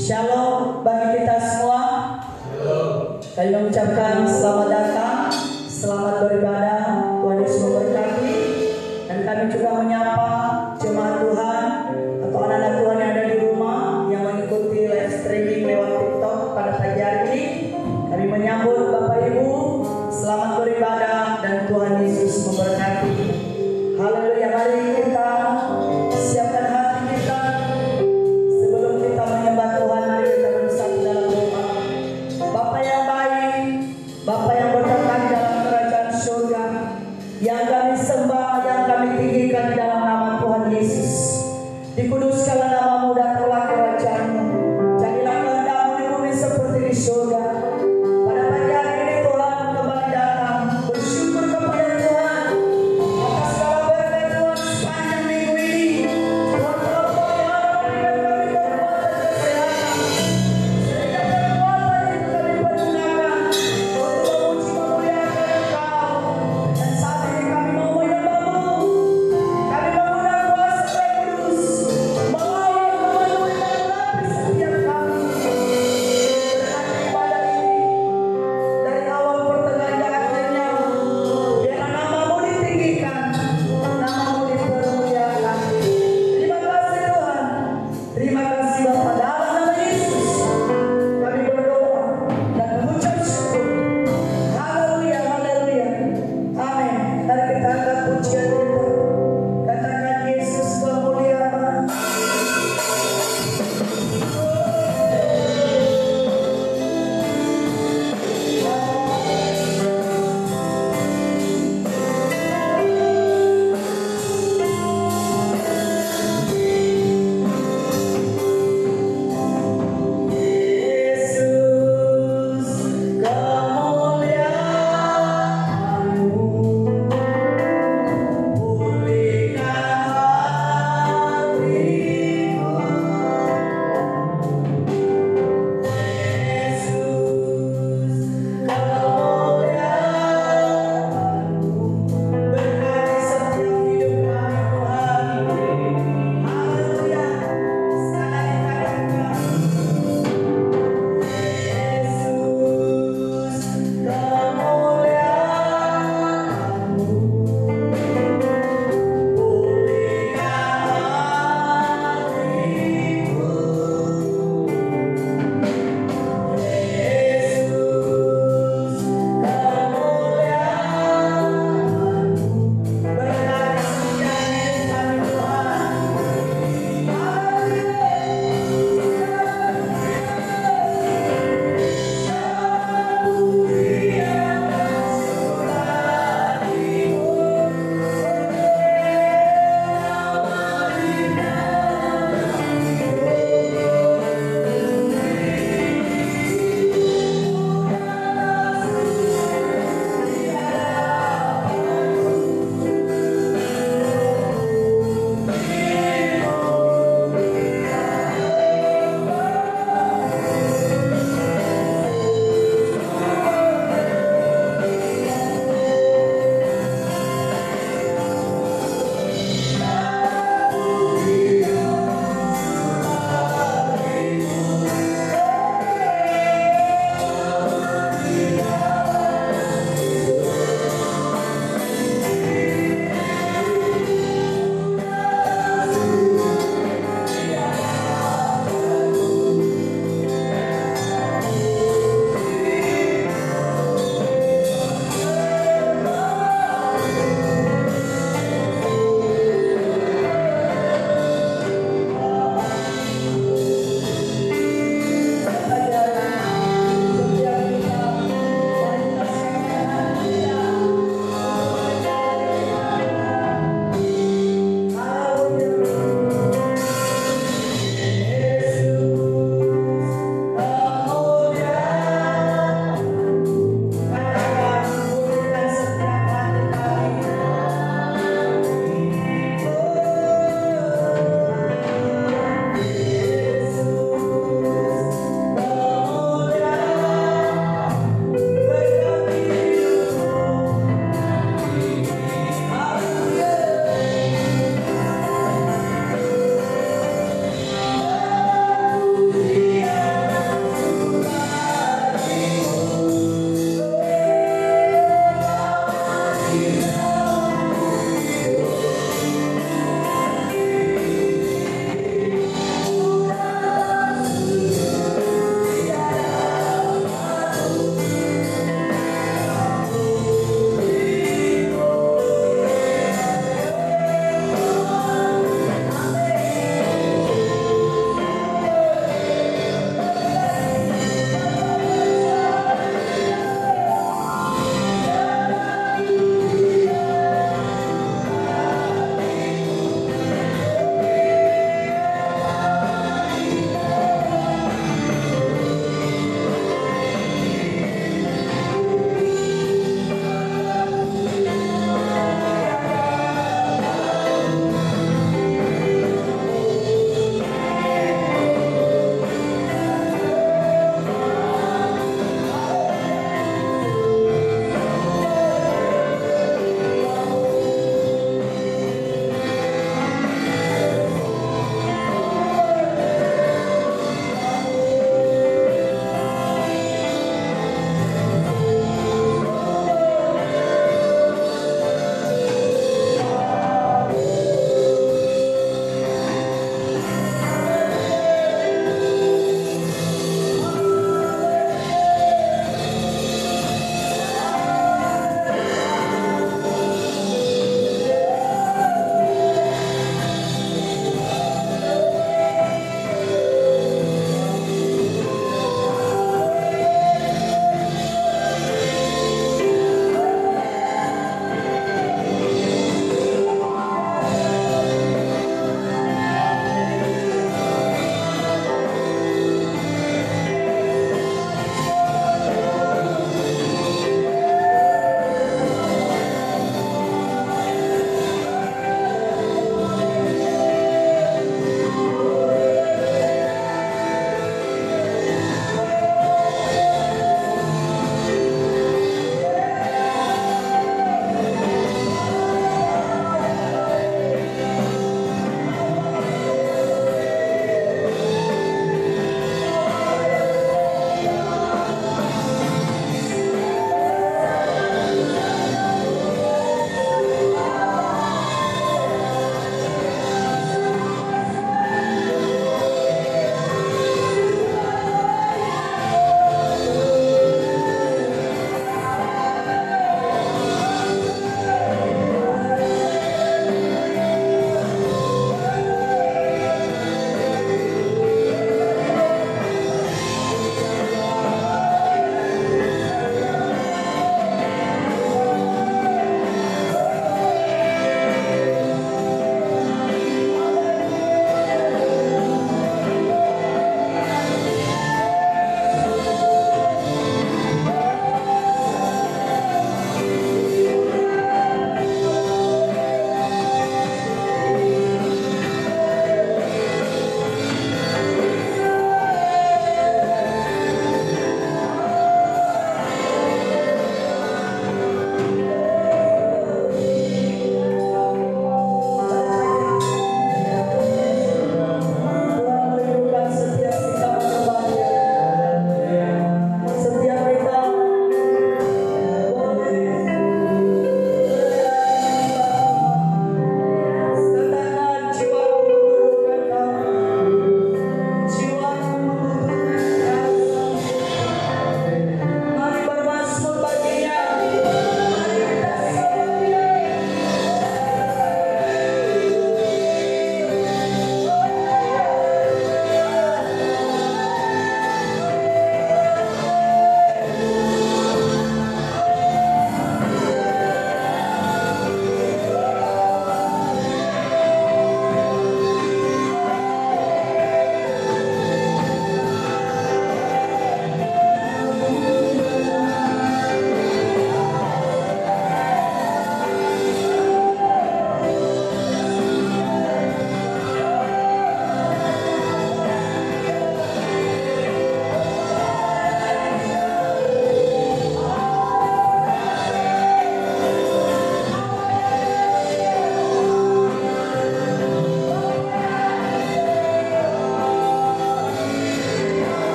Shalom bagi kita semua. Kami mengucapkan selamat datang, selamat beribadah, Tuhan Yesus memberkati. Dan kami juga menyapa jemaat Tuhan atau anak-anak Tuhan yang ada di rumah yang mengikuti live streaming lewat TikTok pada pagi hari ini. Kami menyambut Bapak Ibu, selamat beribadah dan Tuhan Yesus memberkati. Haleluya, mari kita siapkan hati kita. Sebelum kita menyembah Tuhan, mari kita bersatu dalam doa. Bapa yang baik, Bapa yang berkata dalam kerajaan surga,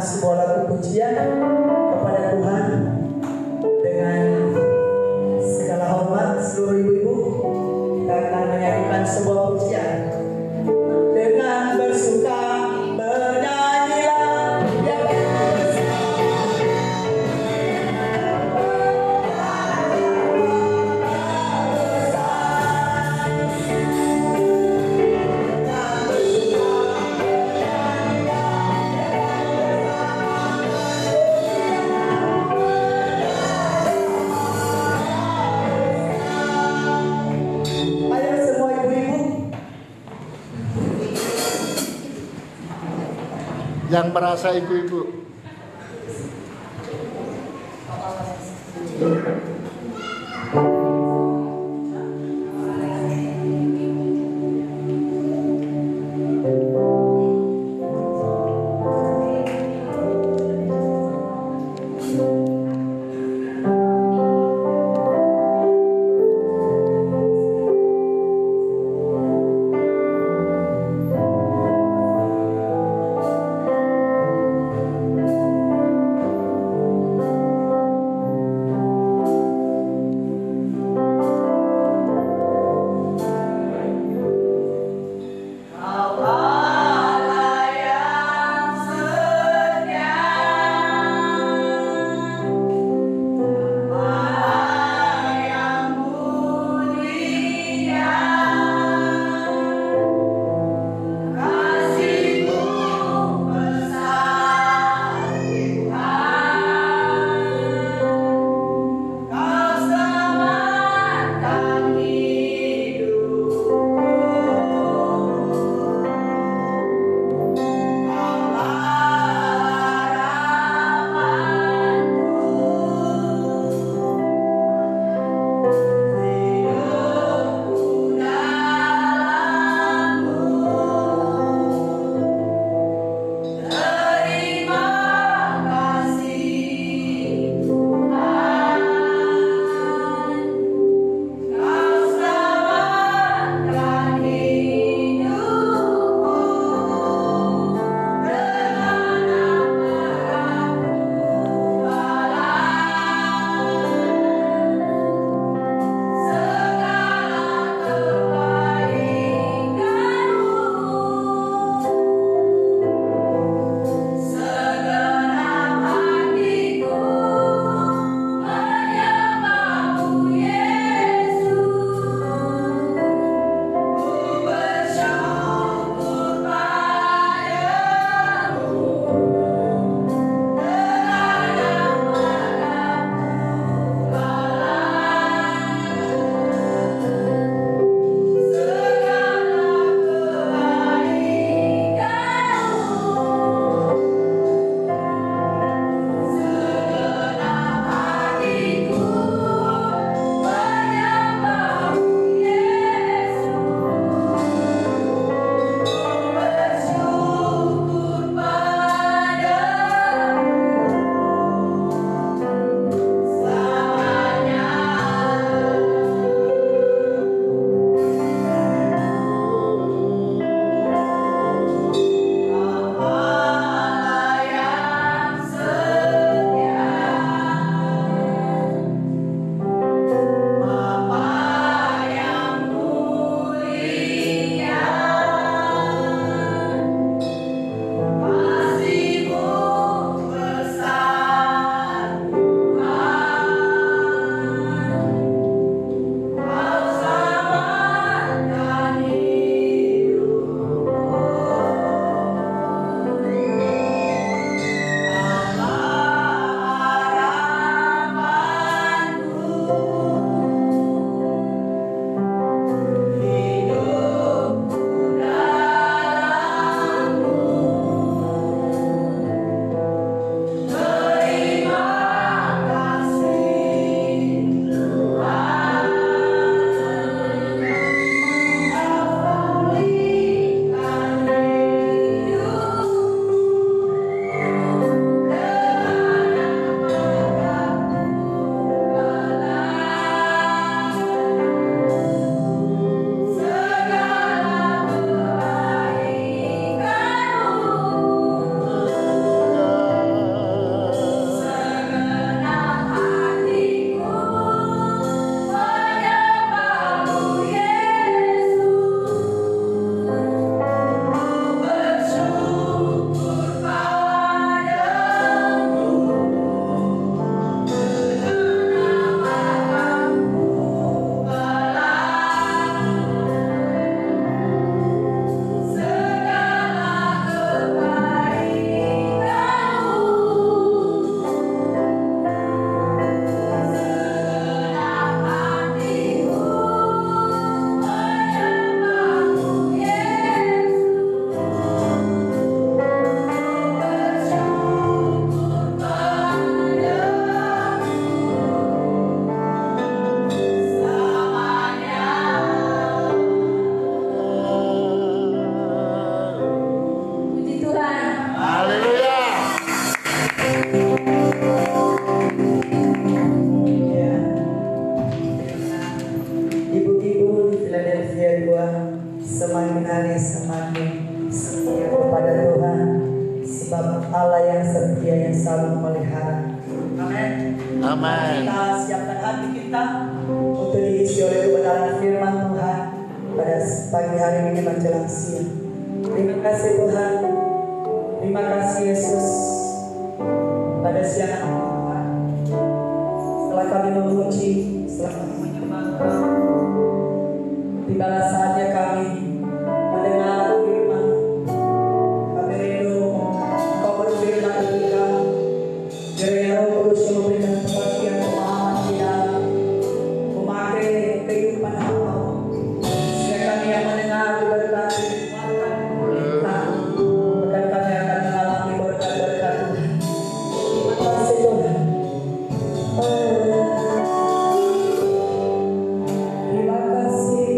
sebuah lagu pujian kepada Tuhan dengan segala hormat seluruh ibu-ibu. Kita akan menyanyikan sebuah pujian dengan bersuka bernyanyilah ya yang merasa ibu-ibu. Tuhan, semakin hari semakin setia kepada Tuhan, sebab Allah yang setia yang selalu memelihara. Amin. Amin. Kita siapkan hati kita untuk diisi oleh kebenaran firman Tuhan pada pagi hari ini menjelang siang. Terima kasih Tuhan, terima kasih Yesus. Pada siang hari Tuhan, setelah kami memuji, setelah kami menyembah, tibalah saatnya kami mendengar firman. Kami rindu Engkau berfirman bagi kami. Kiranya Roh Kudus yang memberikan pengertian pemahaman kita, memakai kehidupan Engkau, sehingga kami yang mendengar diberkati, dikuatkan, dipulihkan, bahkan kami akan mengalami berkat-berkat Tuhan. Terima kasih Tuhan. Terima kasih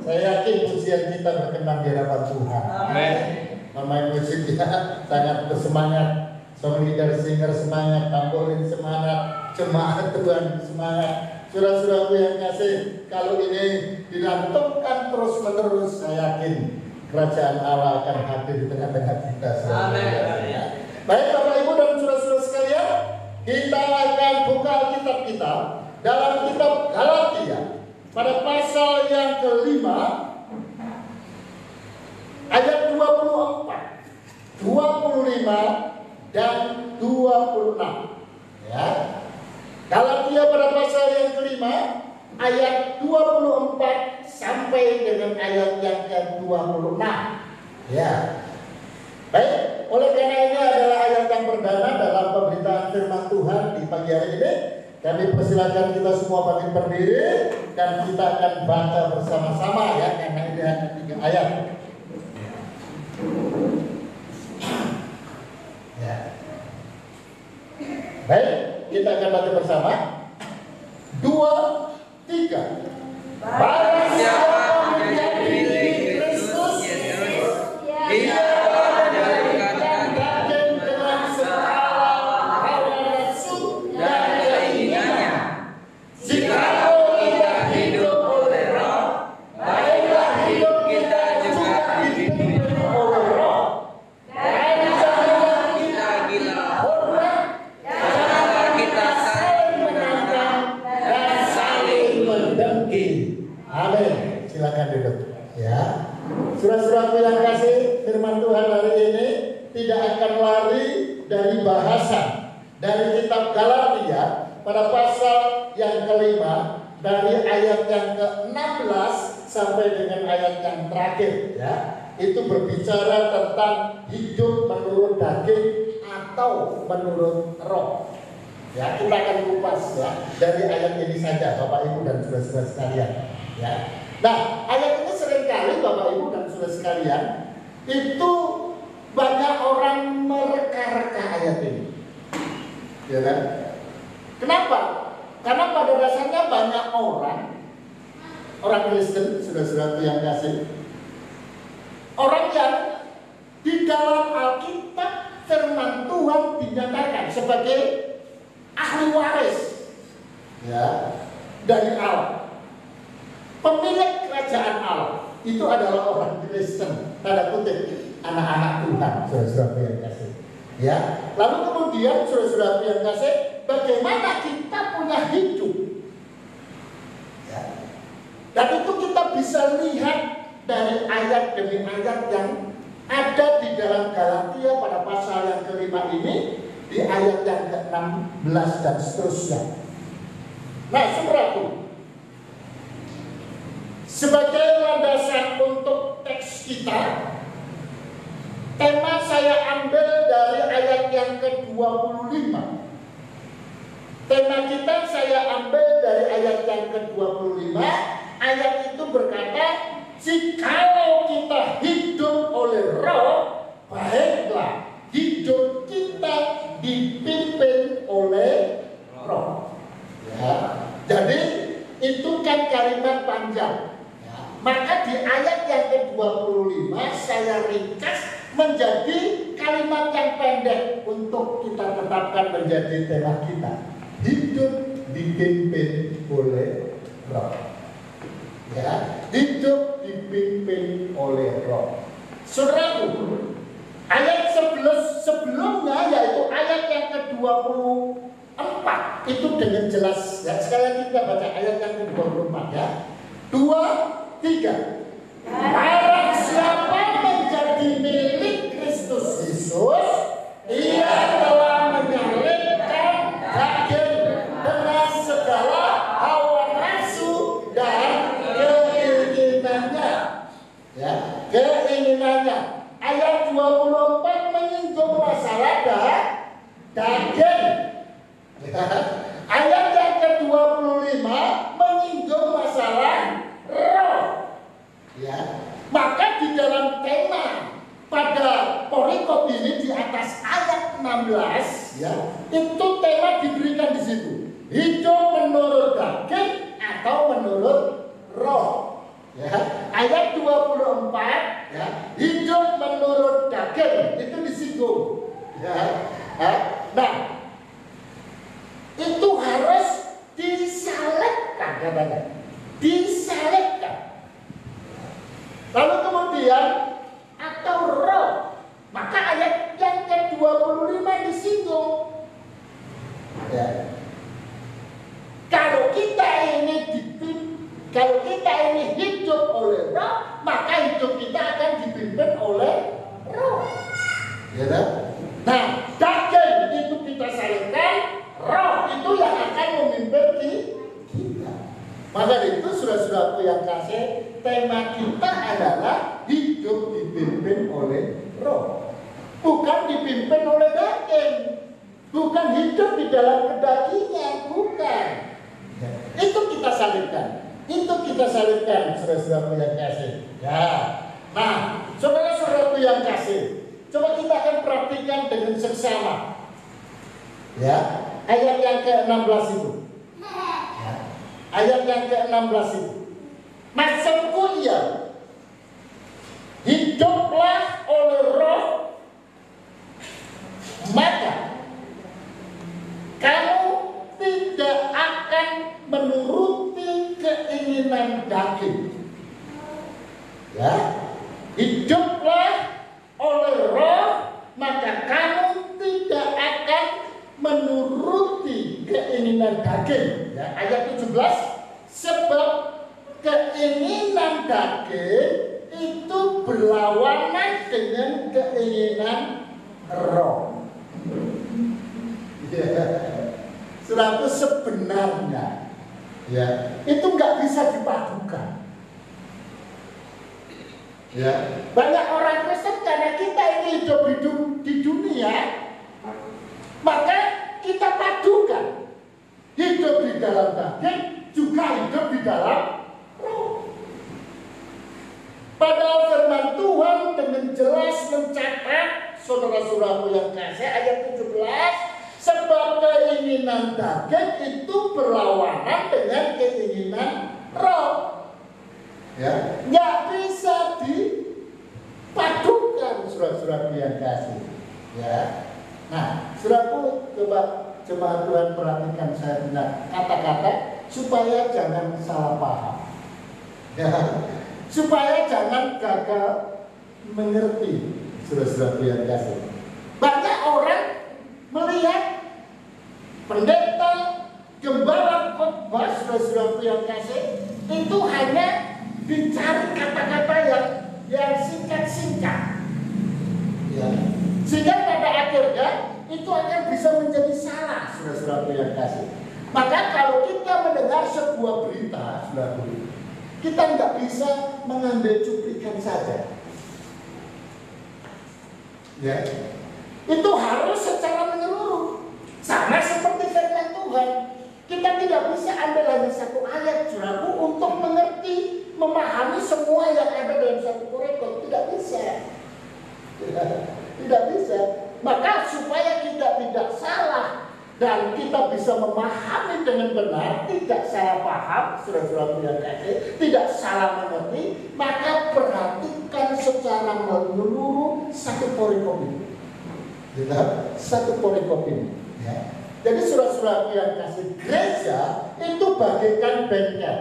saya yakin pujian kita berkenan di hadapan Tuhan. Amin. Pemain musik kita sangat bersemangat, song leader singer semangat, tamborin semangat, jemaat Tuhan semangat. Saudara-saudaraku yang kasih, kalau ini dilantunkan terus menerus, saya yakin kerajaan Allah akan hadir di tengah-tengah kita. Amin. Baik Bapak Ibu dan saudara-saudara sekalian, kita akan buka kitab kita dalam kitab Galatia pada pasal yang kelima ayat 24, 25 dan 26. Ya. Galatia pada pasal yang kelima ayat 24 sampai dengan ayat yang ke-26. Ya. Baik, oleh karena ini adalah ayat yang perdana dalam pemberitaan firman Tuhan di pagi hari ini. Kami persilakan kita semua bangkit berdiri dan kita akan baca bersama-sama ya, karena ini hanya 3 ayat. Ya. Baik, kita akan baca bersama. 2, 3. Barang siapa menjadi milik Kristus, dia Saudara-saudaraku yang kasih, firman Tuhan hari ini tidak akan lari dari bahasan dari kitab Galatia pada pasal yang kelima dari ayat yang ke-16 sampai dengan ayat yang terakhir ya. Itu berbicara tentang hidup menurut daging atau menurut roh. Ya, kita akan kupas ya dari ayat ini saja Bapak Ibu dan saudara-saudara sekalian ya. Nah, ayat ini seringkali Bapak Ibu dan saudara sekalian itu banyak orang mereka-reka ayat ini, ya kan? Kenapa? Karena pada dasarnya banyak orang Kristen, saudara-saudara yang kasih, orang yang di dalam Alkitab firman Tuhan dinyatakan sebagai ahli waris, ya, dari Allah. Pemilik kerajaan Allah itu adalah orang Kristen, tanda kutip anak-anak Tuhan, saudara-saudara yang kasih. Ya, lalu kemudian saudara-saudara yang kasih, bagaimana kita punya hidup? Ya. Dan itu kita bisa lihat dari ayat demi ayat yang ada di dalam Galatia pada pasal yang kelima ini, di ayat yang ke-16 dan seterusnya. Nah, saudaraku, sebagai landasan untuk teks kita, tema saya ambil dari ayat yang ke-25. Tema kita saya ambil dari ayat yang ke-25. Ayat itu berkata, jikalau kita hidup oleh roh, baiklah hidup kita dipimpin oleh roh. Ya. Jadi itu kan kalimat panjang. Maka di ayat yang ke-25 saya ringkas menjadi kalimat yang pendek untuk kita tetapkan menjadi tema kita. Hidup dipimpin oleh roh. Ya, hidup dipimpin oleh roh. Saudaraku, ayat sebelumnya yaitu ayat yang ke-24 itu dengan jelas. Ya, sekali lagi kita baca ayat yang ke-24 ya. 2, 3. Barang siapa menjadi milik Kristus Yesus, ia telah menyalibkan daging dengan segala hawa nafsu dan keinginannya. Ya, keinginannya. Ayat 24 menyinggung masalah daging. Ayat yang ke-25 menyinggung masalah roh. Ya, maka di dalam tema pada perikop ini di atas ayat 16 ya, itu tema diberikan di situ. Hidup menurut daging atau menurut roh. Ya, ayat 24 ya, hidup menurut daging itu disinggung ya. Nah, itu harus disalibkan katanya, disalibkan. Lalu kemudian atau roh, maka ayat yang ke-25 disinggung ya. Kalau kita ini hidup oleh roh, maka hidup kita akan dipimpin oleh roh. Ya, nah, daging itu kita salibkan, roh itu yang akan memimpin kita. Maka itu saudara-saudaraku yang kasih, tema kita adalah hidup dipimpin oleh roh, bukan dipimpin oleh daging, bukan hidup di dalam kedagingan, bukan. Itu kita salibkan, saudara-saudaraku yang kasih. Ya, nah, saudara-saudaraku yang kasih, coba kita akan perhatikan dengan seksama. Ya, ayat yang ke-16 itu. Ya, ayat yang ke-16 itu. Maksudku ia, hiduplah oleh roh, maka kamu tidak akan menuruti keinginan daging. Ya, hiduplah oleh roh, maka kamu tidak akan menuruti keinginan daging. Ya, ayat 17, sebab keinginan daging itu berlawanan dengan keinginan roh. Saudara, sebenarnya ya, itu nggak bisa dipadukan. Ya, banyak orang Kristen karena kita ini hidup di dunia, maka kita padukan hidup di dalam daging juga hidup di dalam roh. Padahal firman Tuhan dengan jelas mencatat, saudara-saudaraku yang kasih, ayat 17, sebab keinginan daging itu berlawanan dengan keinginan roh. Ya, nggak bisa dipadukan, saudara-saudaraku yang kasih. Ya, nah, saudaraku, coba jemaat Tuhan perhatikan saya benar kata-kata supaya jangan salah paham. Ya, supaya jangan gagal mengerti, saudara-saudaraku yang kasih. Banyak orang melihat pendeta, gembala khotbah, saudara-saudaraku yang kasih, itu hanya dicari kata-kata yang singkat-singkat. Ya. Sehingga pada akhirnya itu akan bisa menjadi salah, saudara-saudaraku yang kasih. Maka kalau kita mendengar sebuah berita, saudaraku, kita nggak bisa mengambil cuplikan saja. Ya. Itu harus secara menyeluruh. Sama seperti firman Tuhan. Kita tidak bisa ambil hanya satu ayat, saudaraku, untuk mengerti, memahami semua yang ada dalam satu Korintus. Tidak bisa. Tidak bisa. Maka supaya kita tidak salah dan kita bisa memahami dengan benar, tidak salah paham, saudara-saudaraku yang kasih, tidak salah mengerti, maka perhatikan secara menyeluruh satu perikop ini. Satu perikop ini. Ya. Jadi saudara-saudaraku yang kasih, gereja itu bagaikan bengkel.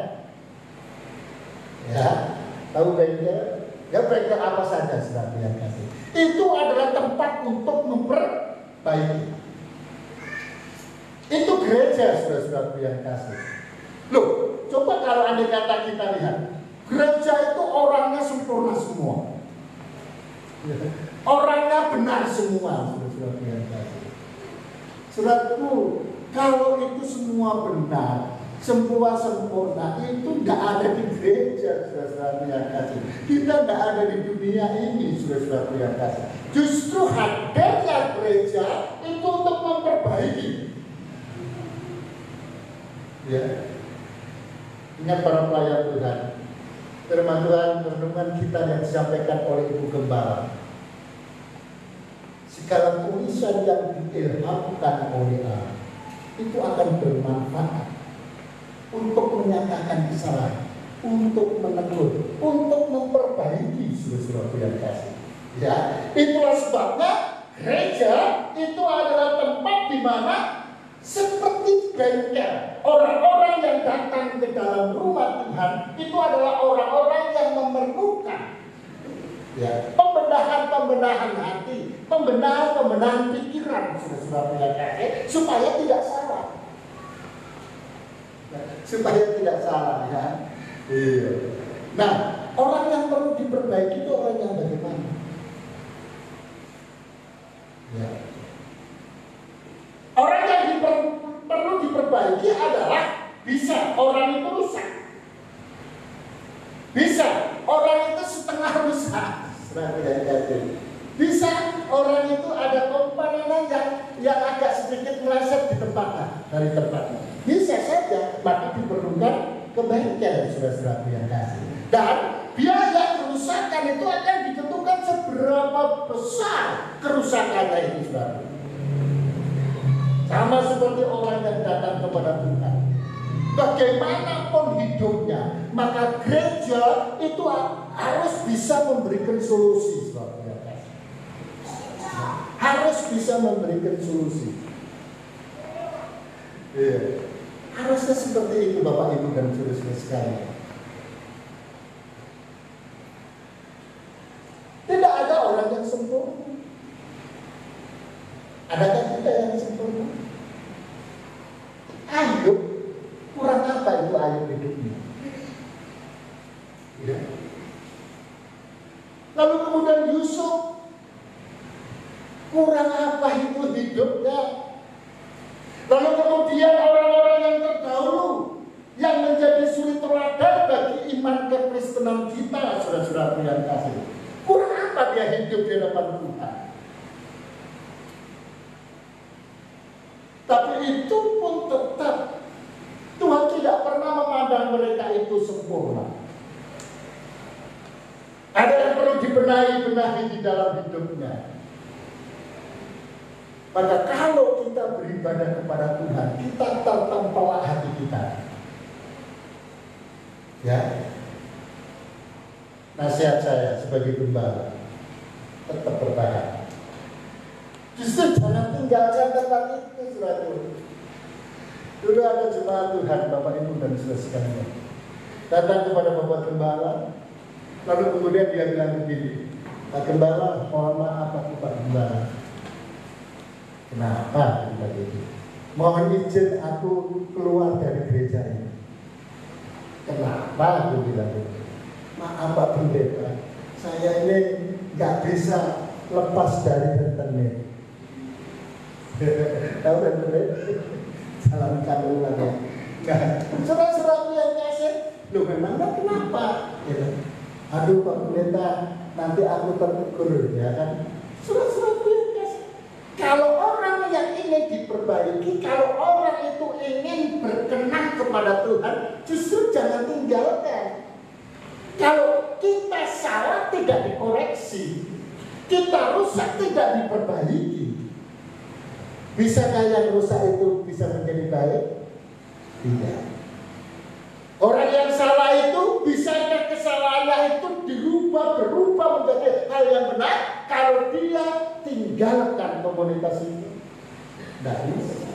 Ya, tahu bengkel? Ya, bengkel apa saja, saudara yang kasih. Itu adalah tempat untuk memperbaiki. Itu gereja, saudara-saudaraku yang kasih. Loh, coba kalau andai kata kita lihat, gereja itu orangnya sempurna semua. Orangnya benar semua, saudara-saudaraku yang kasih. Saudaraku, kalau itu semua benar, semua sempurna, itu tidak ada di gereja, saudara-saudaraku yang kasih. Kita tidak ada di dunia ini, saudara-saudaraku yang kasih. Justru hadirnya gereja itu untuk memperbaiki. Ya, ingat para pelayan Tuhan, firman Tuhan, renungan kita yang disampaikan oleh Ibu Gembala. Segala tulisan yang diilhamkan oleh Allah itu akan bermanfaat untuk menyatakan kesalahan, untuk menegur, untuk saudara yang kasih. Ya, itulah sebabnya gereja itu adalah tempat di mana seperti bengkel. Orang-orang yang datang ke dalam rumah Tuhan itu adalah orang-orang yang memerlukan ya, pembenahan hati, pembenahan pikiran, saudara yang kasih, supaya tidak salah. Supaya tidak salah, ya. Iya. Nah, orang yang perlu diperbaiki itu orang yang bagaimana? Ya. Orang yang perlu diperbaiki adalah bisa orang itu rusak, bisa orang itu setengah rusak, bisa orang itu ada komponen yang agak sedikit meleset di tempatnya dari tempatnya. Bisa saja, tapi diperlukan kebaikan, saudara-saudara yang kasih. Dan biaya kerusakan itu akan ditentukan seberapa besar kerusakannya itu, saudara. Sama seperti orang yang datang kepada Tuhan, bagaimanapun hidupnya, maka gereja itu harus bisa memberikan solusi, saudara. Harus bisa memberikan solusi. Iya. Harusnya seperti itu, Bapak Ibu dan saudara sekalian. Tidak ada orang yang sempurna. Adakah kita yang sempurna? Ayub, kurang apa itu Ayub hidupnya? Ya. Lalu kemudian Yusuf, kurang apa itu hidupnya? Lalu kemudian orang-orang yang terdahulu yang menjadi suri teladan bagi iman kekristenan kita, saudara-saudara yang kasih, kurang apa dia hidup di hadapan Tuhan? Tapi itu pun tetap Tuhan tidak pernah memandang mereka itu sempurna. Ada yang perlu dibenahi di dalam hidupnya. Maka kalau kita beribadah kepada Tuhan, kita tertempelak hati kita. Ya. Nasihat saya sebagai gembala, tetap bertahan. Justru jangan tinggalkan tempat itu, saudara. Dulu ada jemaat Tuhan, Bapak Ibu dan saudara sekalian, datang kepada Bapak Gembala, lalu kemudian dia bilang begini, Pak Gembala, mohon maaf Pak Gembala. Kenapa begitu? Mohon izin aku keluar dari gereja ini. Kenapa aku bilang itu? Maaf Pak Pendeta, saya ini nggak bisa lepas dari rentenir. Tahu rentenir? Salam kandungan ya. Nah, saudara-saudara yang kasih, loh memangnya kenapa? Ya. Aduh Pak Pendeta, nanti aku tertegur, ya kan? Saudara-saudara yang kasih, kalau orang yang ingin diperbaiki, kalau orang itu ingin berkenan kepada Tuhan, justru jangan tinggalkan. Kalau kita salah tidak dikoreksi, kita rusak tidak diperbaiki. Bisakah yang rusak itu bisa menjadi baik? Tidak. Orang yang salah itu, bisakah kesalahannya itu berubah menjadi hal yang benar kalau dia tinggalkan komunitas itu? Tidak bisa.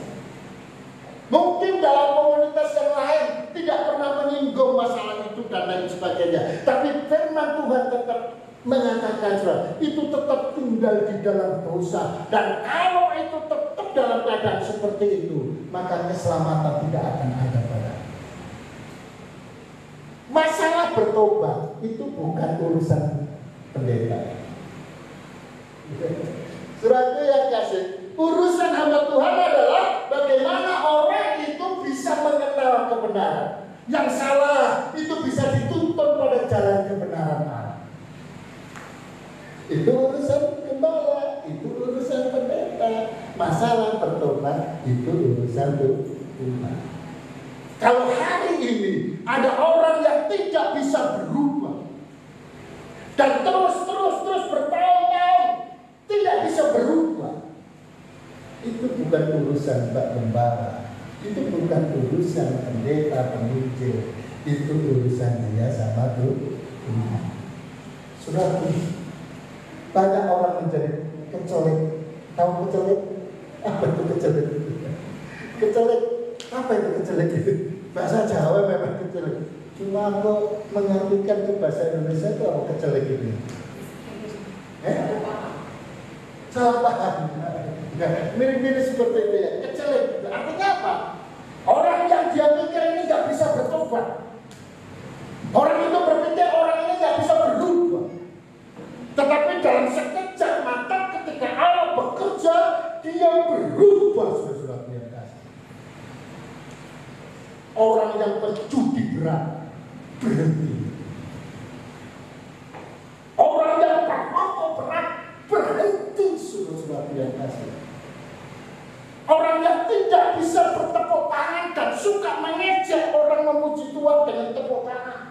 Mungkin dalam komunitas yang lain tidak pernah menyinggung masalah itu dan lain sebagainya, tapi firman Tuhan tetap mengatakan itu tetap tinggal di dalam dosa, dan kalau itu tetap dalam keadaan seperti itu, maka keselamatan tidak akan ada pada. Masalah bertobat itu bukan urusan pendeta. Surat yang kasih, urusan hamba Tuhan adalah bagaimana orang itu bisa mengenal kebenaran. Yang salah itu bisa dituntun pada jalan kebenaran Allah. Itu urusan gembala, itu urusan pendeta. Masalah bertobat itu urusan Tuhan. Kalau hari ini ada orang yang tidak bisa berubah dan terus bertahun-tahun tidak bisa berubah, itu bukan urusan Mbak Gembala, itu bukan urusan pendeta penginjil, itu urusan dia sama Tuhan. Saudara, banyak orang menjadi kecolek. Tahu kecolek? Apa itu kecolek? Kecolek, apa itu kecolek itu? Bahasa Jawa memang kecolek. Cuma aku mengartikan ke bahasa Indonesia itu apa kecolek ini? Salah paham. Mirip-mirip seperti itu ya. Kecelek itu artinya apa? Orang yang dia pikir ini nggak bisa bertobat. Orang itu berpikir orang ini nggak bisa berubah. Tetapi dalam sekejap mata ketika Allah bekerja, dia berubah, saudara-saudara yang kasih. Orang yang berjudi berat berhenti. Orang yang berpokok berat berhenti, saudara-saudara yang kasih. Orang yang tidak bisa bertepuk tangan dan suka mengejek orang memuji Tuhan dengan tepuk tangan.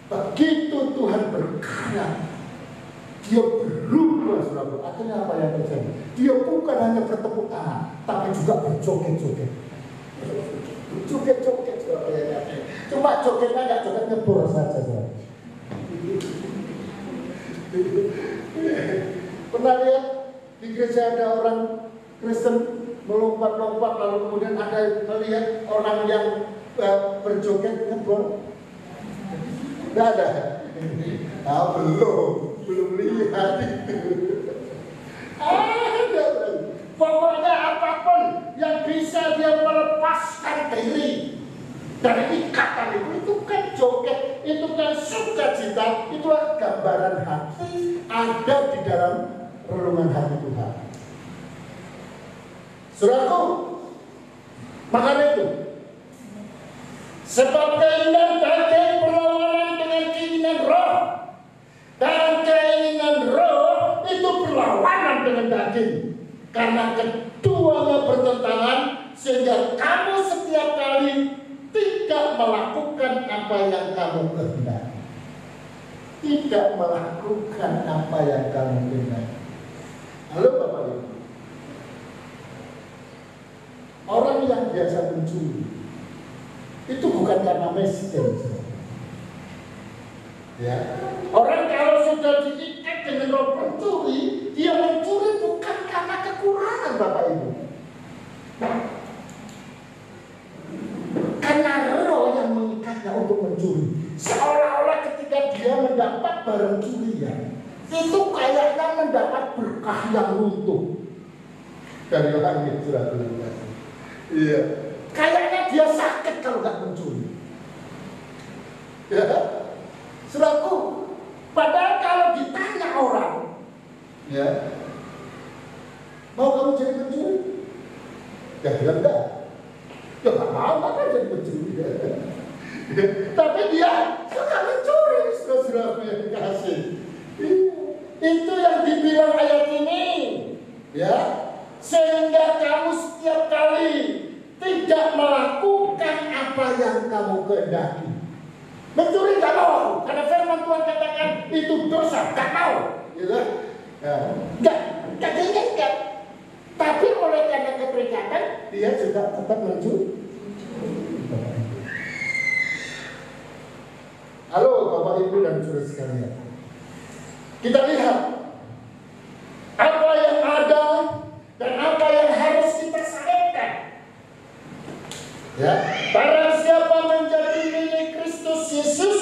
Begitu Tuhan berkarya, dia berubah, saudara. Akhirnya apa yang terjadi? Dia bukan hanya bertepuk tangan, tapi juga berjoget-joget. Joget-joget, saudara. Cuma jogetnya nggak joget ngebor saja, saudara. Pernah lihat di gereja ada orang Kristen melompat-lompat, lalu kemudian ada melihat orang yang berjoget ngebor? Tidak ada. Belum lihat itu. Pokoknya apapun yang bisa dia melepaskan diri dari ikatan itu kan joget, itu kan sukacita, itulah gambaran hati ada di dalam relungan hati Tuhan. Saudaraku, makanya itu sebab keinginan daging berlawanan dengan keinginan roh, dan keinginan roh itu berlawanan dengan daging, karena keduanya bertentangan, sehingga kamu setiap kali tidak melakukan apa yang kamu kehendaki. Tidak melakukan apa yang kamu kehendaki. Halo Bapak Ibu, orang yang biasa mencuri itu bukan karena miskin, ya. Orang kalau sudah diikat dengan roh pencuri, dia mencuri bukan karena kekurangan, Bapak Ibu. Karena roh yang mengikatnya untuk mencuri. Seolah-olah ketika dia mendapat barang curian, itu kayaknya mendapat berkah yang runtuh dari langit, saudara. Iya. Kayaknya dia sakit kalau nggak mencuri. Ya, saudaraku. Padahal kalau ditanya orang, ya, mau kamu jadi pencuri? Ya bilang enggak. Ya nggak mau, kan jadi pencuri. Tapi dia suka mencuri, saudara-saudara yang kasih. Itu yang dibilang ayat ini, ya. Sehingga kamu setiap kali tidak melakukan apa yang kamu kehendaki. Mencuri nggak mau, karena firman Tuhan katakan itu dosa, nggak mau, gitu. Nggak diinginkan. Tapi oleh karena keterikatan, dia juga tetap mencuri. Halo Bapak Ibu dan saudara sekalian, kita lihat apa yang ada dan apa yang harus kita salibkan. Ya, barang siapa menjadi milik Kristus Yesus,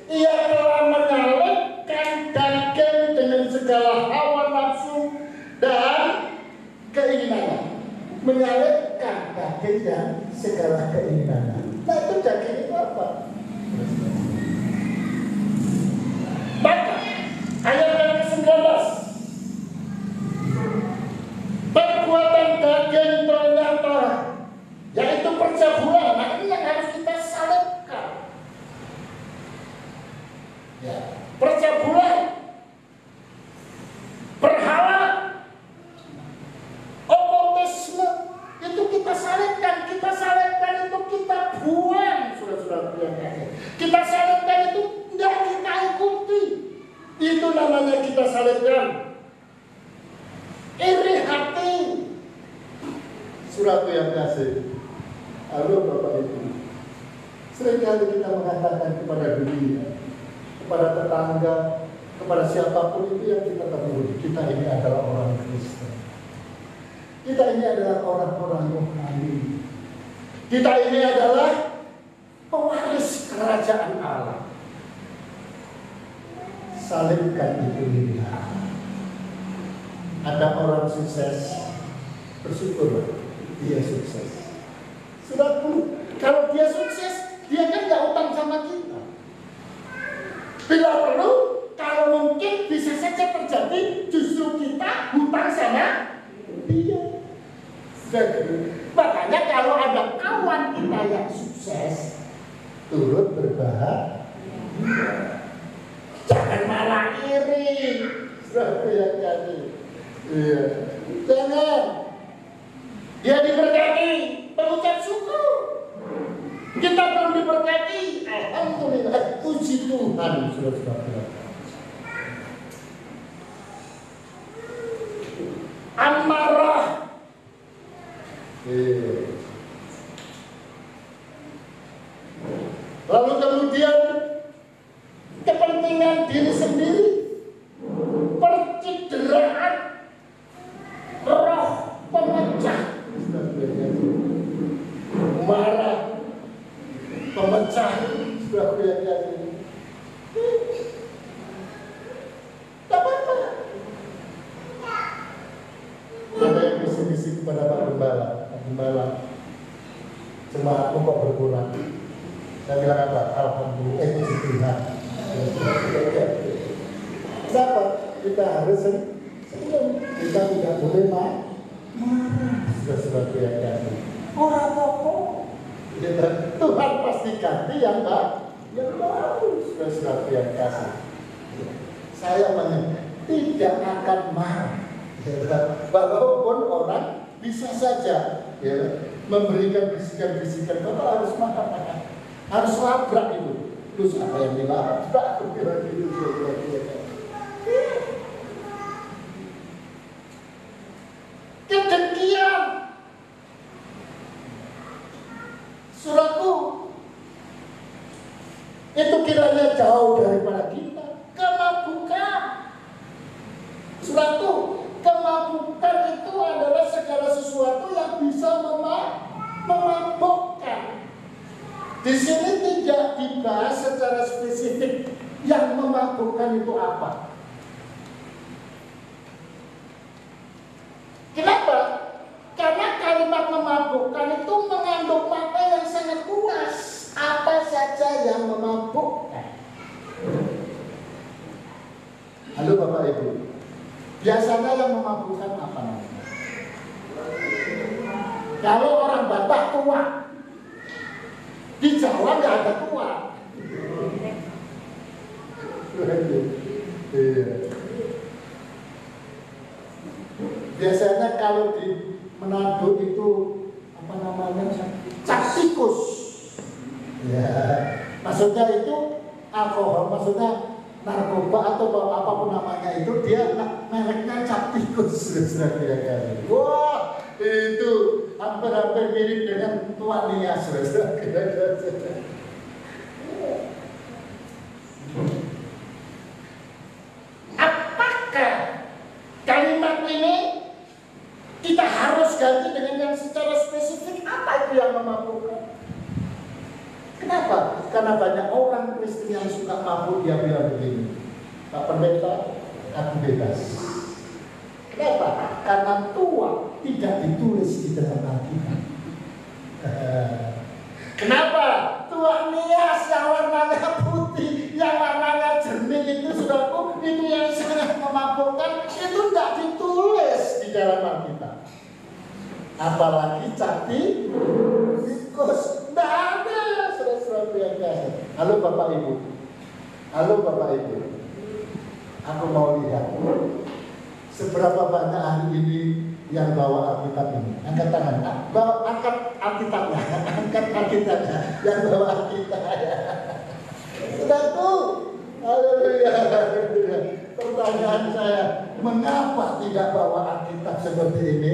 ia telah menyalibkan daging dengan segala hawa nafsu dan keinginannya. Menyalibkan daging dan segala keinginannya. Nah, itu daging itu apa? Maka ayat yang ke-19, perbuatan daging ternyata, yaitu percabulan. Nah, ini yang harus kita salibkan. Ya, percabulan, berhala, okultisme, itu kita salibkan. Kita salibkan itu kita buang, saudara-saudara. Kita salibkan itu tidak kita ikuti. Itu namanya kita salibkan. Iri hati, saudara yang kasih. Halo Bapak Ibu, seringkali kita mengatakan kepada dunia, kepada tetangga, kepada siapapun itu yang kita temui. Kita ini adalah orang Kristen. Kita ini adalah orang-orang rohani. Kita ini adalah pewaris kerajaan Allah. Salibkan itu lihat. Ada orang sukses, bersyukurlah dia sukses. Saudaraku, kalau dia sukses, dia kan gak utang sama kita. Bila perlu, kalau mungkin bisa saja terjadi justru kita hutang sama dia. Makanya kalau ada kawan kita yang sukses, turut berbahagia. Jangan malah iri. Iya. Jangan. Dia diberkati, mengucap syukur. Kita belum diberkati, alhamdulillah, puji Tuhan. Amarah. Lalu kemudian kepentingan diri sendiri, percideraan, roh pemecah, marah, pemecah, sudah kelihatan. Tak apa-apa. Ada yang bisik-bisik kepada Pak Gembala. Pak Gembala, jemaatmu kok berkurang? Saya bilang apa? Alhamdulillah, puji Tuhan. Kenapa? Kita harus senyum. Kita tidak boleh marah. Sudah kelihatan. Orang pokok. Tuhan pasti ganti yang baru. Sudah kelihatan. Saya tidak akan marah. Walaupun orang bisa saja memberikan bisikan-bisikan, Bapak harus marah, harus labrak itu. Terus apa yang dilabrak? Kedengkian, saudaraku, itu kiranya jauh daripada kita. Kemabukan, saudaraku, kemabukan itu adalah segala sesuatu yang bisa memabukkan. Di sini tidak dibahas secara spesifik yang memabukkan itu apa. Kenapa? Karena kalimat memabukkan itu mengandung makna yang sangat luas. Apa saja yang memabukkan? Halo Bapak Ibu, biasanya yang memabukkan apa namanya? Kalau orang Batak tua, di Jawa nggak ada tua. Biasanya kalau di Manado itu apa namanya? Cap tikus. Ya, maksudnya itu alkohol, maksudnya narkoba atau apapun namanya itu dia mereknya cap tikus. Wah, itu hampir-hampir mirip dengan Tuan Nias. Apakah kalimat ini kita harus ganti dengan yang secara spesifik? Apa itu yang memabukkan? Kenapa? Karena banyak orang Kristen yang suka mabuk, dia bilang begini, Pak Pendeta, aku bebas. Kenapa? Karena tua tidak ditulis di dalam Alkitab. Kenapa? Tua Nias yang warnanya putih, yang warnanya jernih itu, saudaraku, itu yang sangat memabukkan, itu tidak ditulis di dalam Alkitab. Apalagi cati tikus, tidak ada. Halo Bapak Ibu, aku mau lihat seberapa banyak hari ini yang bawa Alkitab ini. Angkat tangan, angkat Alkitabnya, yang bawa Alkitab ya. Saudaraku, haleluya. Pertanyaan saya, mengapa tidak bawa Alkitab seperti ini?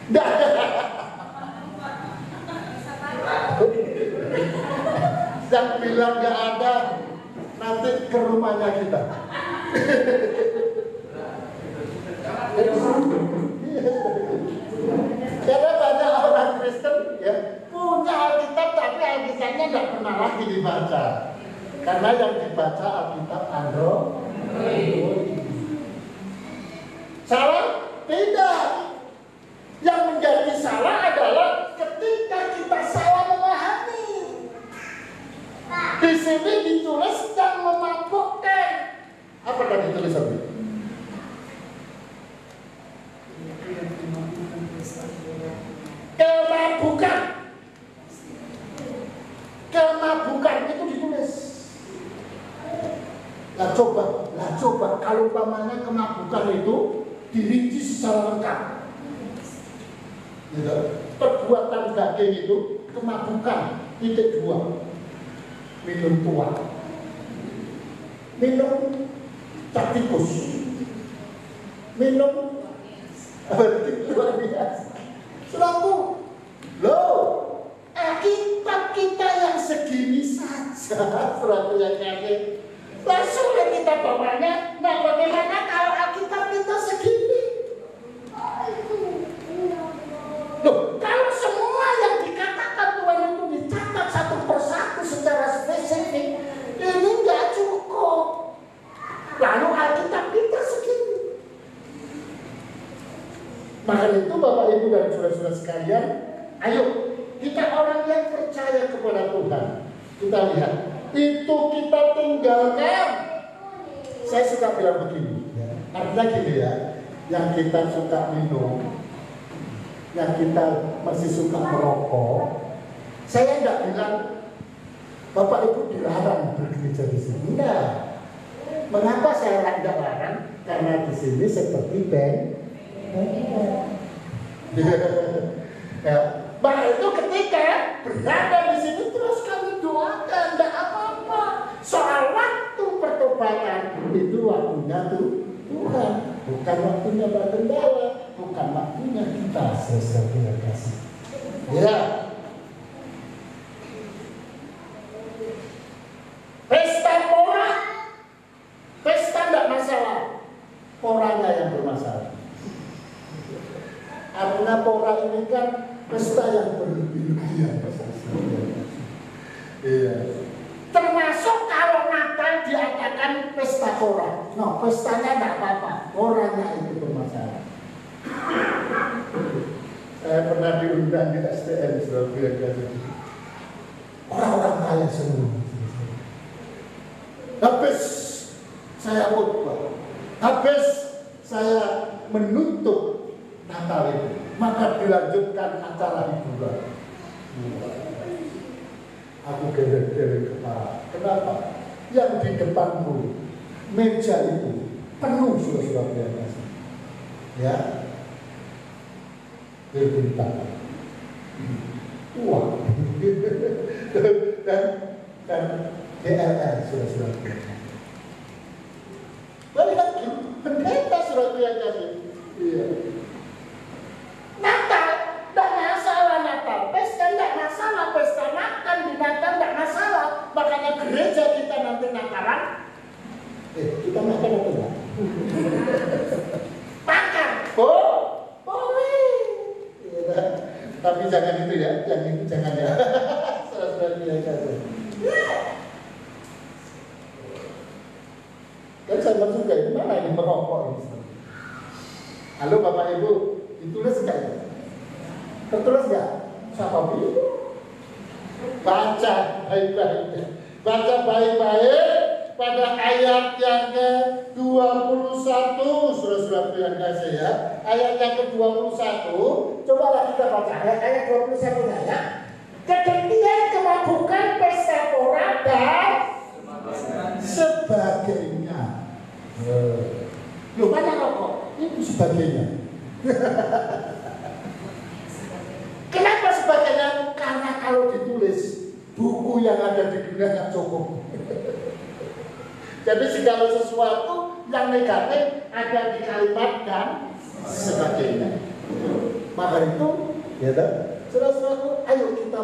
Tidak ada. dan bilang nggak ada, nanti ke rumahnya kita. Karena banyak orang Kristen ya punya Alkitab tapi Alkitabnya nggak pernah lagi dibaca. Karena yang dibaca Alkitab Android. Salah? Tidak. Yang menjadi salah adalah ketika kita salah memahami. Di sini ditulis yang memabukkan. Apa tadi tulisannya? Kemabukan. Kemabukan itu ditulis. Lah coba kalau umpamanya kemabukan itu dirinci secara lengkap. Gitu. Perbuatan daging itu kemabukan titik 2. Minum tua, minum taktikus, minum luar biasa. Saudaraku, loh, Alkitab kita yang segini saja, saudaraku yang yakin. Langsung kita bawanya, nah bagaimana kalau Alkitab kita segini? Loh, kalau semua yang dikatakan Tuhan itu dicatat satu persatu secara spesifik, ini nggak cukup. Lalu Alkitab kita segini. Maka itu Bapak Ibu dan saudara-saudara sekalian, ayo kita orang yang percaya kepada Tuhan, kita lihat itu kita tinggalkan. Saya suka bilang begini, artinya gini ya, yang kita suka minum, yang kita masih suka merokok, saya tidak bilang Bapak Ibu dilarang bergereja di sini. Enggak. Mengapa saya tidak larang? Karena di sini seperti ya. Maka itu ketika berada di sini terus kami doakan, tidak apa-apa. Soal waktu pertobatan itu waktunya Tuhan, bukan waktunya berkendala, bukan waktunya kita sesuai kasih. Ya. Pesta pora, pesta tidak masalah, poranya yang bermasalah. Artinya pora ini kan pesta yang berlebih-lebihan. Iya. Termasuk kalau Natal diadakan pesta pora. No, pestanya tidak apa-apa, poranya itu bermasalah. Saya pernah diundang di STM Surabaya. Orang-orang kaya semua. Habis saya khotbah, habis saya menutup Natal itu, maka dilanjutkan acara hiburan. Aku geleng-geleng kepala. Kenapa? Yang di depanku meja itu penuh saudara-saudara. Ya, berbintang. Wah, dan DLR saudara-saudara. Lihat pendeta saudara-saudara. Iya. Natal, tidak masalah Natal. Pesta tidak masalah, pesta makan di Natal tidak masalah. Makanya gereja kita nanti Natalan. Kita makan atau enggak? Makan. Boleh. Ya, tapi jangan itu ya, yang itu jangan ya. Saudara-saudara. Kan saya juga ini mana ini merokok ini. Halo Bapak Ibu, ditulis nggak ya? Tertulis nggak? Siapa itu? Baca baik-baik. Baca baik-baik pada ayat yang ke-21, saudara-saudara yang kasih ya. Ayat yang ke-21, cobalah kita baca ayat 21-nya ya. Kedengkian, kemabukan, pesta pora dan sebagainya. Loh, mana rokok? Itu sebagainya. Kenapa sebagainya? Karena kalau ditulis buku yang ada di dunia nggak cukup. Jadi segala sesuatu yang negatif ada di kalimat dan sebagainya. Maka itu, ya, saudara-saudaraku, ayo kita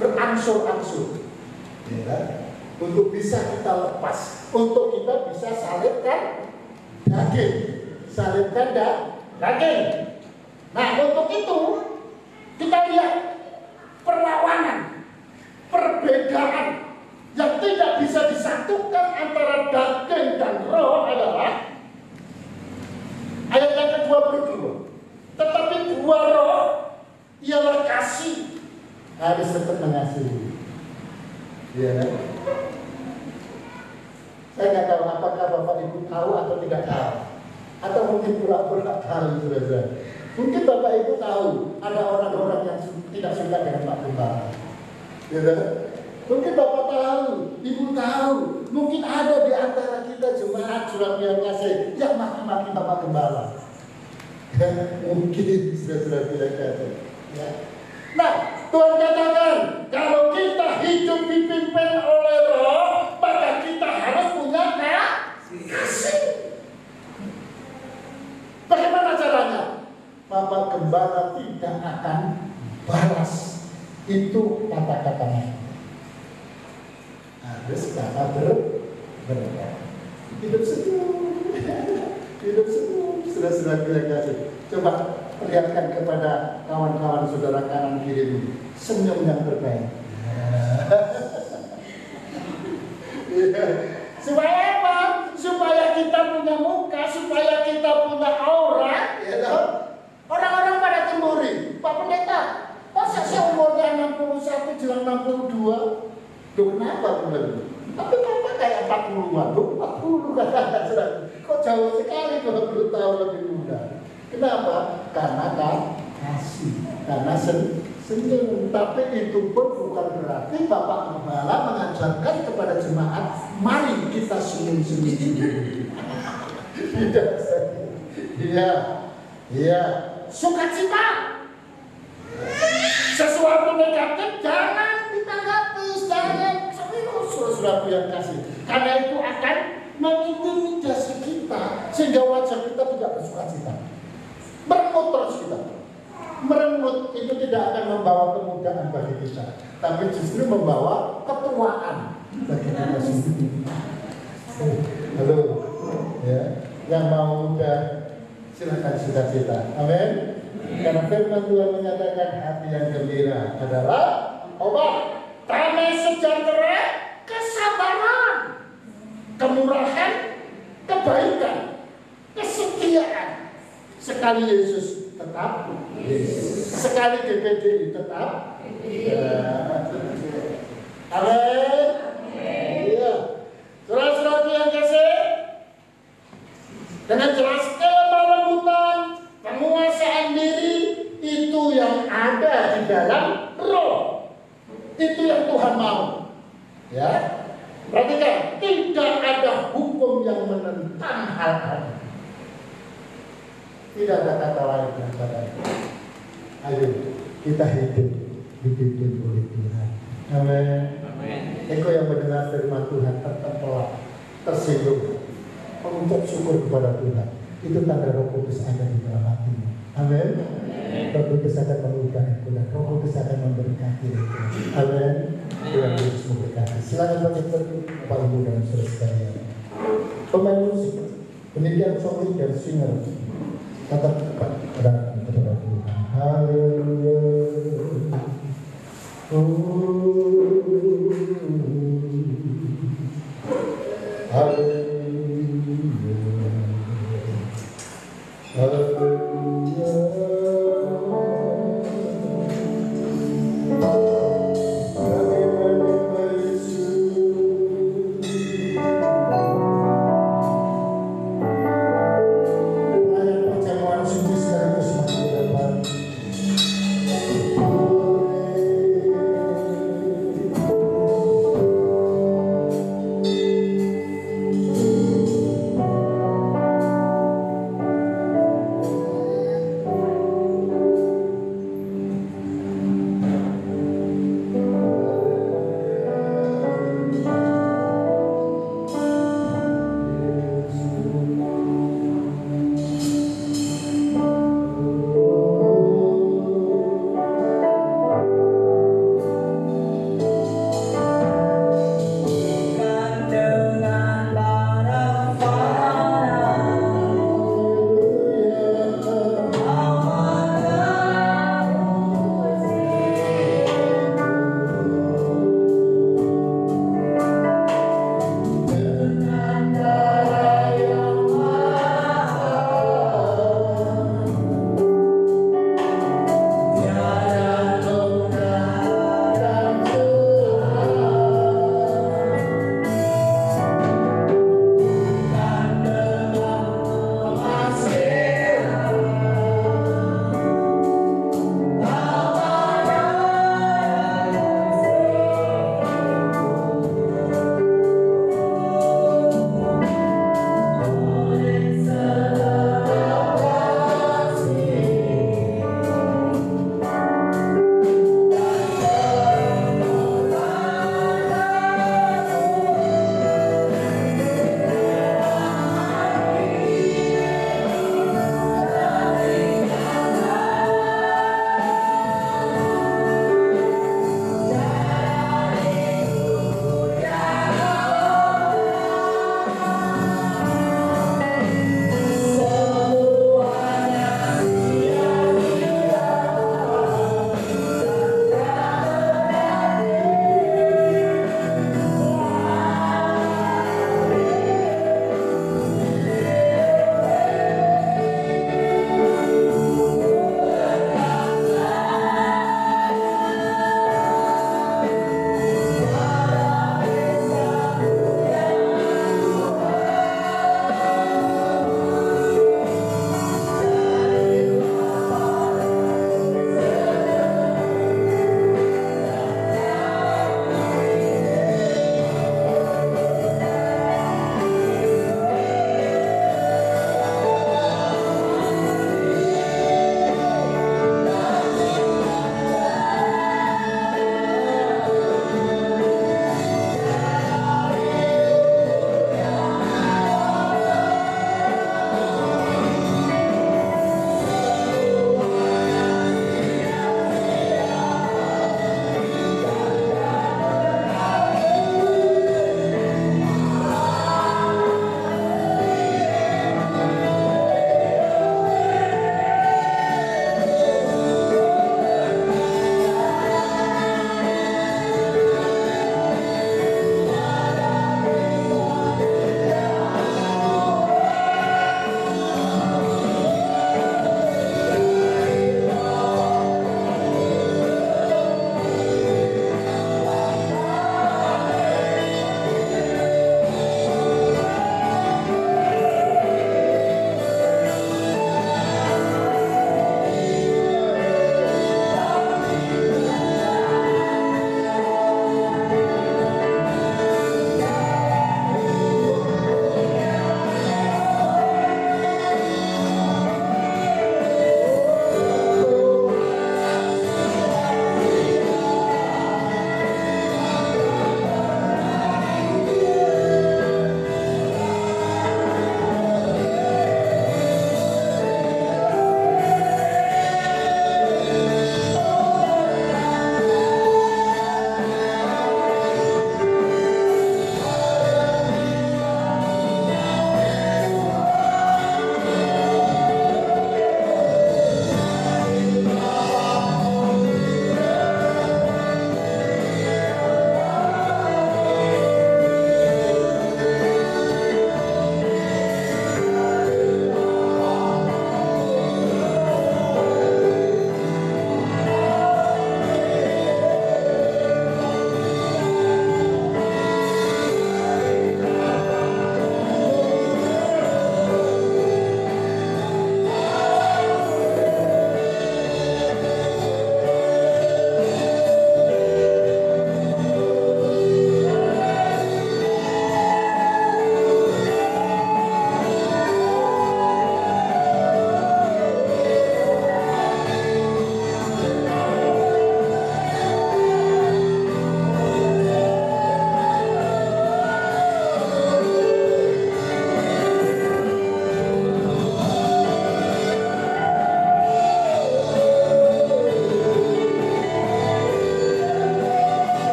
berangsur-angsur, ya kan? Untuk bisa kita lepas, untuk kita bisa salibkan daging, salibkan daging. Nah, untuk itu kita lihat perlawanan, perbedaan yang tidak bisa disatukan antara daging dan roh adalah ayat yang ke-22. Tetapi buah roh ialah kasih, harus tetap mengasihi. Iya kan? Saya nggak tahu apakah Bapak Ibu tahu atau tidak tahu, atau mungkin pura-pura tahu, saudara. Mungkin Bapak Ibu tahu ada orang-orang yang tidak suka dengan Pak Gembala. Ya kan? Mungkin Bapak tahu, Ibu tahu, mungkin ada di antara kita jemaat Surat yang Kasih yang maki-maki Bapak Gembala. Mungkin sudah tidak ada. Ya. Nah, Tuhan katakan, kalau kita hidup dipimpin oleh roh, maka kita harus punya kasih. Bagaimana caranya? Bapak Gembala tidak akan balas. Itu kata-katanya. Harus kata berkat. Hidup senyum. Hidup senyum. Sudah kita kasih. Coba perlihatkan kepada kawan-kawan saudara kanan kiri senyum yang terbaik. Supaya apa? Supaya kita punya muka, supaya kita punya aura. Ya, orang-orang pada cemburu. Pak Pendeta, masa sih umurnya 61 jelang 62? Duh, kenapa benar? Tapi Bapak kayak 40-an, 40 kata kok jauh sekali 20 tahun lebih muda. Kenapa? Karena kasih, karena senyum. Tapi itu pun bukan berarti Bapak Gembala mengajarkan kepada jemaat, mari kita senyum-senyum. Tidak. Iya. Sukacita. Sesuatu negatif jangan ditanggapi, jangan serius, saudaraku yang kasih. Karena itu akan mengintimidasi kita sehingga wajah kita tidak bersukacita. Merengut terus kita. Merengut itu tidak akan membawa kemudahan bagi kita, tapi justru membawa ketuaan bagi kita sendiri. Halo, ya, yang mau muda silakan sukacita. Amin. Karena firman Tuhan menyatakan hati yang gembira adalah obat, damai sejahtera, kesabaran, kemurahan, kebaikan, kesetiaan. Sekali Yesus tetap Yesus, sekali GPDI tetap. Amin. Iya. Saudara-saudara yang kasih, dengan jelas kelembutan, penguasaan diri itu yang ada di dalam roh. Itu yang Tuhan mau. Ya. Perhatikan, tidak ada hukum yang menentang hal-hal. Tidak ada kata lain daripada ayo kita hidup dipimpin oleh Tuhan. Amin. Engkau yang mendengar firman Tuhan tertempelak, tersinggung, mengucap syukur kepada Tuhan. Itu tanda Roh Kudus ada di dalam hatimu. Amin. Roh Kudus akan mengubah engkau dan Roh Kudus akan memberkati engkau. Amin. Tuhan Yesus memberkati. Silakan baca Bapak Ibu dan saudara sekalian. Pemain musik, pendidikan songling dan singer. Kata kepada Tuhan, haleluya,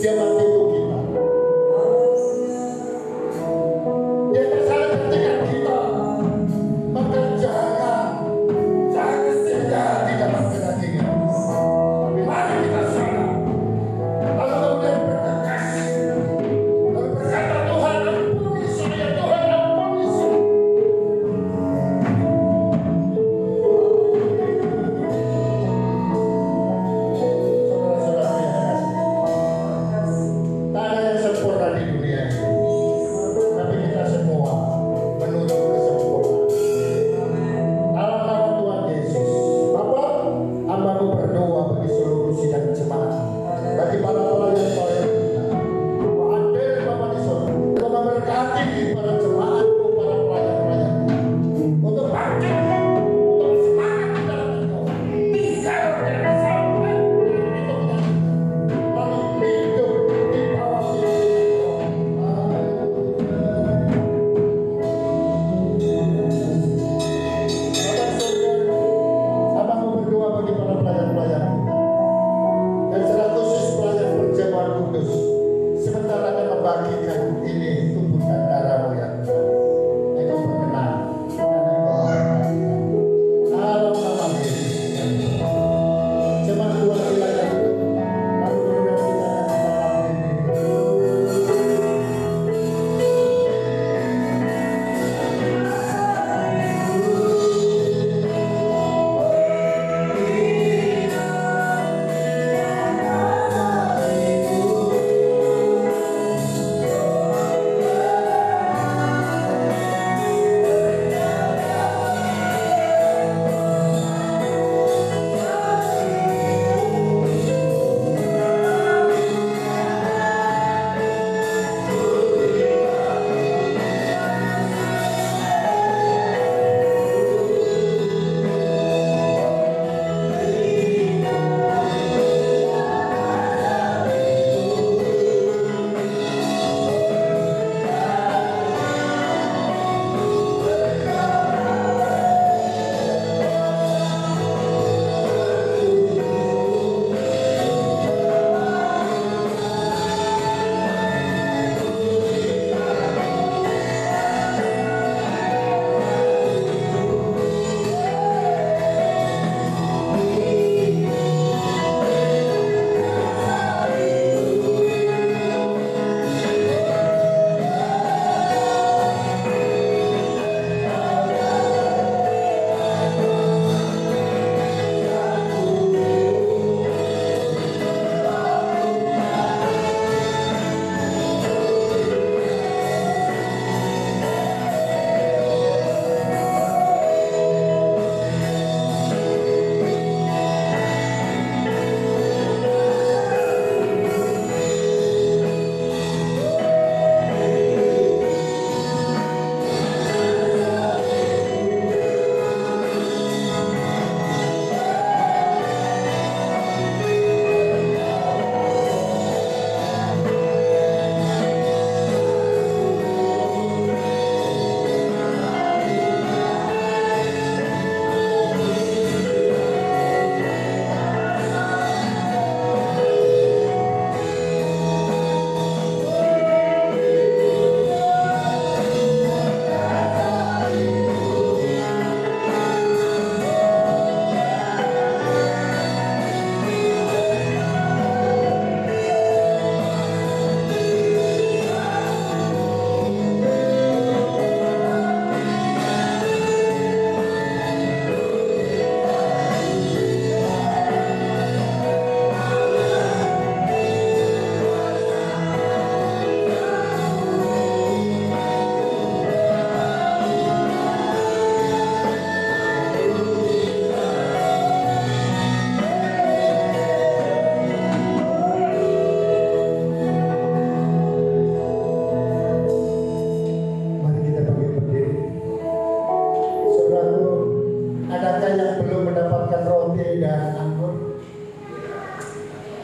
Dia bantu kita. Dia bersama dengan kita. Maka jangan singgah di dalam kedagingan. Tapi mari kita salah. Lalu kemudian bergegas. Lalu berkata, Tuhan ampuni saya, Tuhan ampuni saya. Tak ada yang sempurna di dunia ini, tapi kita semua menuju kesempurnaan. Dalam nama Tuhan Yesus, Bapa, hamba-Mu berdoa bagi seluruh sidang jemaat, bagi para pelayan-pelayan kita. Adil Bapa di surga, Kau memberkati para jemaat-Mu, para pelayan-pelayan untuk bangkit, untuk semangat di dalam Engkau, tinggal dan sampai itu lalu hidup di bawah pimpinan Abang berdoa bagi para pelayan-pelayan dan secara khusus pelayan perjamuan kudus sebentar akan membagikan ini tubuh dan darah-Mu yang Engkau berkenan dan Engkau memberkati. Dalam nama Yesus, jemaat Tuhan silakan duduk. Lalu kemudian kita akan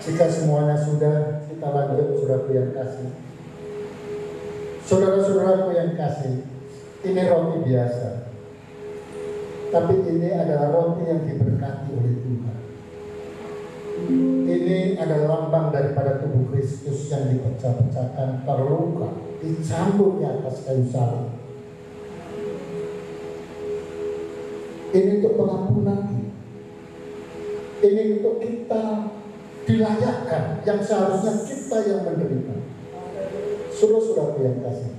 Jika semuanya sudah, kita lanjut saudaraku yang kasih. Saudara-saudaraku yang kasih, ini roti biasa. Tapi ini adalah roti yang diberkati oleh Tuhan. Ini adalah lambang daripada tubuh Kristus yang dipecah-pecahkan, terluka, dicambuk di atas kayu salib. Ini untuk pengampunan kita. Ini untuk kita dilayakkan yang seharusnya kita yang menderita. Saudara-saudara yang kasih,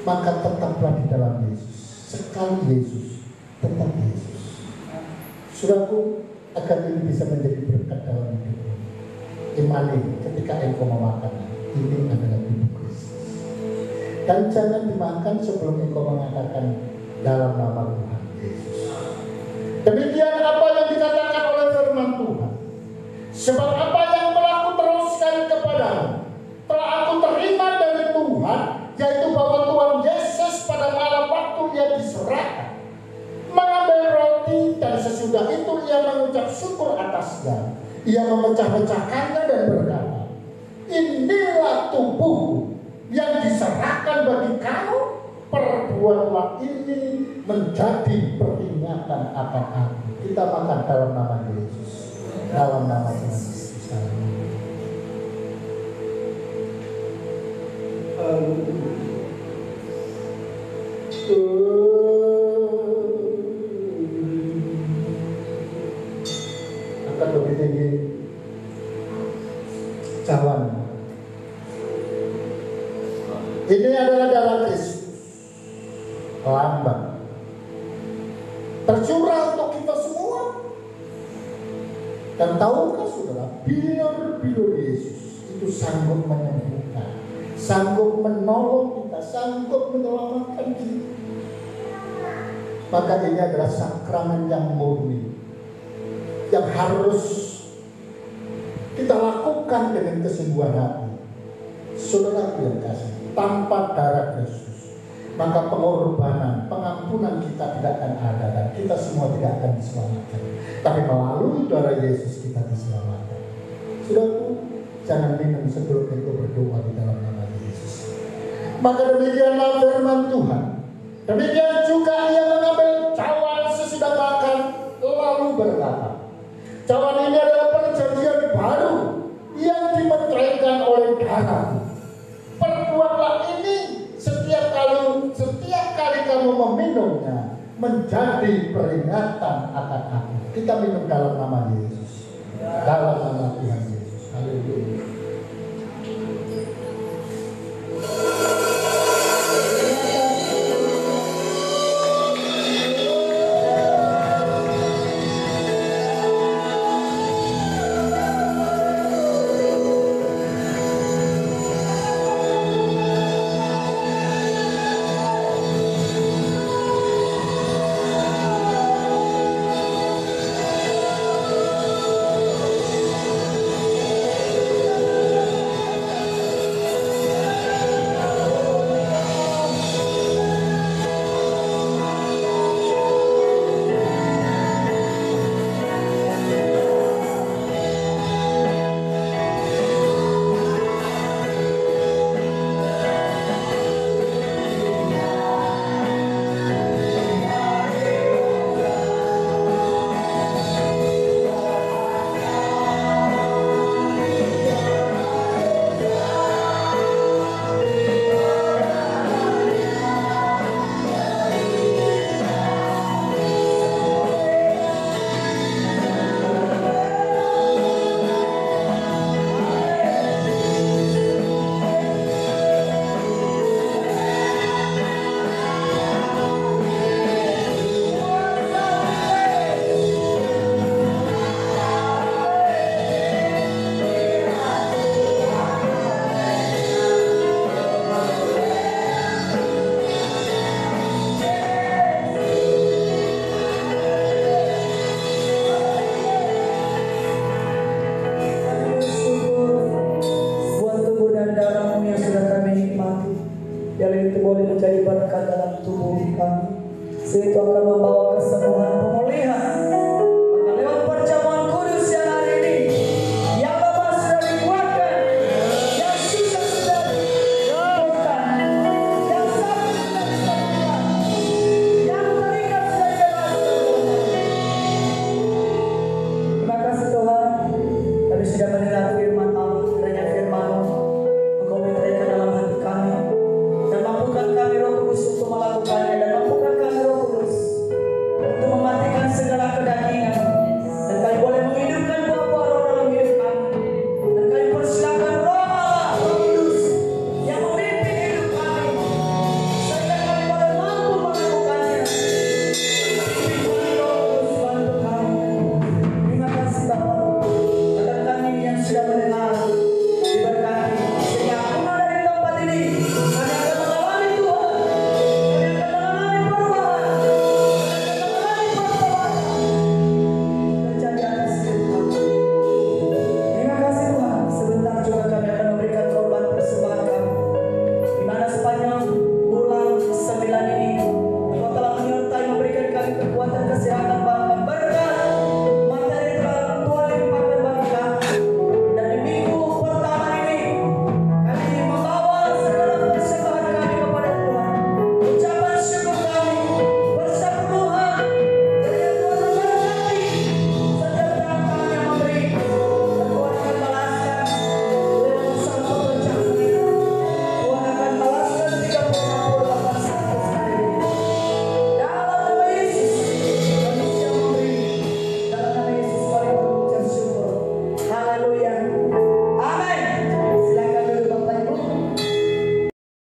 maka tetaplah di dalam Yesus. Sekali Yesus, tetap Yesus. Saudaraku, agar ini bisa menjadi berkat dalam hidupmu. Imani ketika engkau memakan, ini adalah tubuh Kristus. Dan jangan dimakan sebelum engkau mengatakan dalam nama Tuhan Yesus. Demikian apa yang dikatakan oleh firman Tuhan. Sebab apa yang telah aku teruskan kepadamu, telah aku terima dari Tuhan, yaitu bahwa Tuhan Yesus pada malam waktu ia diserahkan, mengambil roti dan sesudah itu ia mengucap syukur atasnya. Ia memecah-pecahkannya dan berkata, inilah tubuhku yang diserahkan bagi kamu, perbuatlah ini menjadi peringatan akan aku. Kita makan dalam nama Yesus, dalam nama Tuhan Yesus. Angkat lebih tinggi cawan. Ini adalah darah Kristus, lambang tercurah untuk kita semua. Dan tahukah saudara, biar-biar Yesus itu sanggup menyembuhkan, sanggup menolong kita, sanggup menyelamatkan kita. Maka ini adalah sakramen yang murni, yang harus kita lakukan dengan kesungguhan hati. Saudara yang kasih, tanpa darah Kristus, maka pengorbanan, pengampunan kita tidak akan ada dan kita semua tidak akan diselamatkan. Tapi melalui darah Yesus kita diselamatkan. Saudaraku, jangan minum sebelum itu berdoa di dalam nama Yesus. Maka demikianlah firman Tuhan. Demikian juga ia mengambil cawan sesudah makan, lalu berkata, cawan ini adalah perjanjian baru yang dimeteraikan oleh darah. Perbuatlah ini setiap kali kamu meminumnya, menjadi peringatan akan aku. Kita minum dalam nama Yesus, dalam nama Tuhan Yesus. Haleluya. Biarlah itu boleh menjadi berkat dalam tubuh kami, sehingga akan membawa kesembuhan, pemulihan